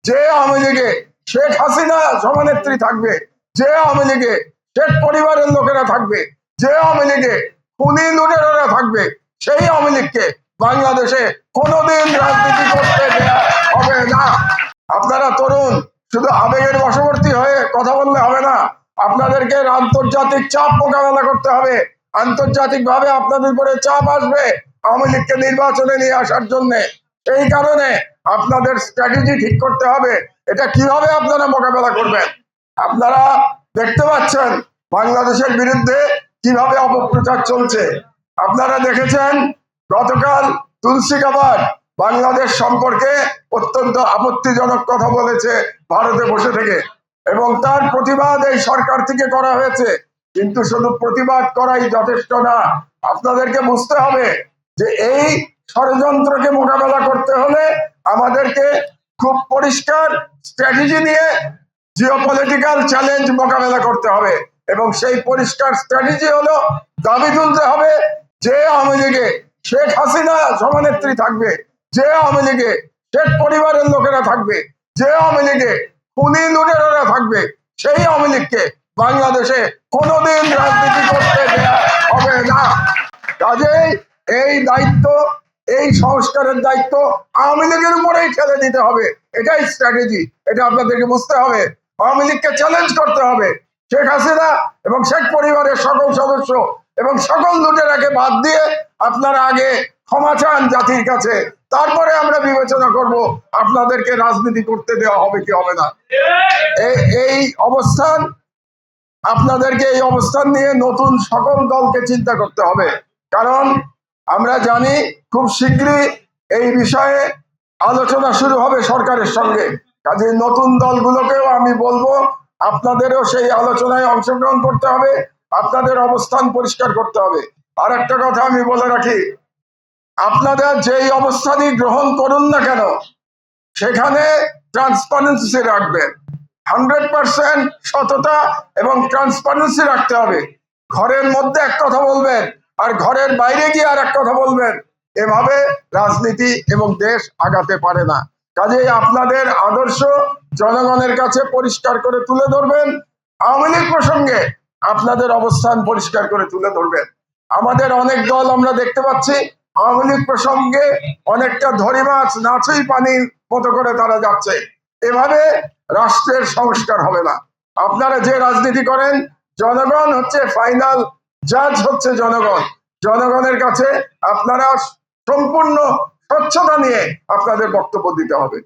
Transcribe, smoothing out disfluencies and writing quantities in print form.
যে আওয়ামী লীগে শেখ হাসিনা সভানেত্রী থাকবে, যে আওয়ামী লীগে শেখ পরিবারের লোকেরা থাকবে, যে আওয়ামী লীগে খুনি লুটেরারা থাকবে, সেই আওয়ামী লীগকে বাংলাদেশে কোনোদিন রাজনীতি করতে দেয়া হবে না। আপনারা তরুণ, শুধু আবেগের বশবর্তী হয়ে কথা বললে হবে না। আপনাদেরকে আন্তর্জাতিক চাপ মোকাবেলা করতে হবে। আন্তর্জাতিক ভাবে আপনাদের উপরে চাপ আসবে আওয়ামী লীগকে নির্বাচনে নিয়ে আসার জন্য। এই কারণে আপনাদের স্ট্র্যাটেজি ঠিক করতে হবে, এটা কিভাবে আপনারা মোকাবেলা করবেন। আপনারা দেখতে পাচ্ছেন বাংলাদেশের বিরুদ্ধে কিভাবে অপপ্রচার চলছে। আপনারা দেখেছেন গতকাল তুলসী গাবার্ড বাংলাদেশ সম্পর্কে অত্যন্ত আপত্তিজনক কথা বলেছে ভারতে বসে থেকে, এবং তার প্রতিবাদ এই সরকার থেকে করা হয়েছে। কিন্তু শুধু প্রতিবাদ করাই যথেষ্ট না, আপনাদেরকে বুঝতে হবে যে এই ষড়যন্ত্রকে মোকাবেলা করতে হলে আমাদেরকে খুব পরিষ্কার স্ট্র্যাটেজি নিয়ে জিওপলিটিক্যাল চ্যালেঞ্জ মোকাবেলা করতে হবে। এবং সেই পরিষ্কার স্ট্র্যাটেজি হলো দাবি তুলতে হবে যে আওয়ামী লীগে শেখ হাসিনা সভানেত্রী থাকবে, যে আওয়ামী লীগে শেখ পরিবারের লোকেরা থাকবে, যে আওয়ামী লীগে খুনি লুটেরারা থাকবে, সেই আওয়ামী লীগকে বাংলাদেশে কোনোদিন রাজনীতি করতে দেয়া হবে না। কাজেই এই দায়িত্ব, এই সংস্কারের দায়িত্ব আওয়ামী লীগের উপরেই ঠেলে দিতে হবে। এটাই স্ট্র্যাটেজি, এটা আপনাদেরকে বুঝতে হবে। আওয়ামী লীগকে চ্যালেঞ্জ করতে হবে। শেখ হাসিনা এবং শেখ পরিবারের সকল সদস্য এবং সকল লুটেরাকে বাদ দিয়ে আপনারা আগে ক্ষমা চান জাতির কাছে, তারপরে আমরা বিবেচনা করব আপনাদেরকে রাজনীতি করতে দেওয়া হবে কি হবে না। এই অবস্থান, আপনাদেরকে এই অবস্থান নিয়ে নতুন সকল দলকে চিন্তা করতে হবে। কারণ আমরা জানি খুব শীঘ্রই এই বিষয়ে আলোচনা শুরু হবে সরকারের সঙ্গে। কাজে নতুন দলগুলোকেও আমি বলবো আপনাদেরও সেই আলোচনায় অংশগ্রহণ করতে হবে, আপনাদের অবস্থান পরিষ্কার করতে হবে। আর একটা কথা আমি বলে রাখি, আপনাদের যেই অবস্থানই গ্রহণ করুন না কেন সেখানে ট্রান্সপারেন্সি রাখবেন। 100% সততা এবং ট্রান্সপারেন্সি রাখতে হবে। ঘরের মধ্যে এক কথা বলবেন আর ঘরের বাইরে গিয়ে আর এক কথা বলবেন, এভাবে রাজনীতি এবং দেশ আগাতে পারে না। কাজেই আপনাদের আদর্শ জনগণের কাছে পরিষ্কার করে তুলে ধরবেন। আওয়ামী লীগ প্রসঙ্গে আপনাদের অবস্থান পরিষ্কার করে তুলে ধরবেন। আমাদের অনেক দল আমরা দেখতে পাচ্ছি আওয়ামী লীগ প্রসঙ্গে অনেকটা ধরি মাছ নাচই পানির মতো করে তারা যাচ্ছে। এভাবে রাষ্ট্রের সংস্কার হবে না। আপনারা যে রাজনীতি করেন, জনগণ হচ্ছে ফাইনাল জাজ, হচ্ছে জনগণ। জনগণের কাছে আপনারা সম্পূর্ণ স্বচ্ছতা নিয়ে আপনাদের বক্তব্য দিতে হবে।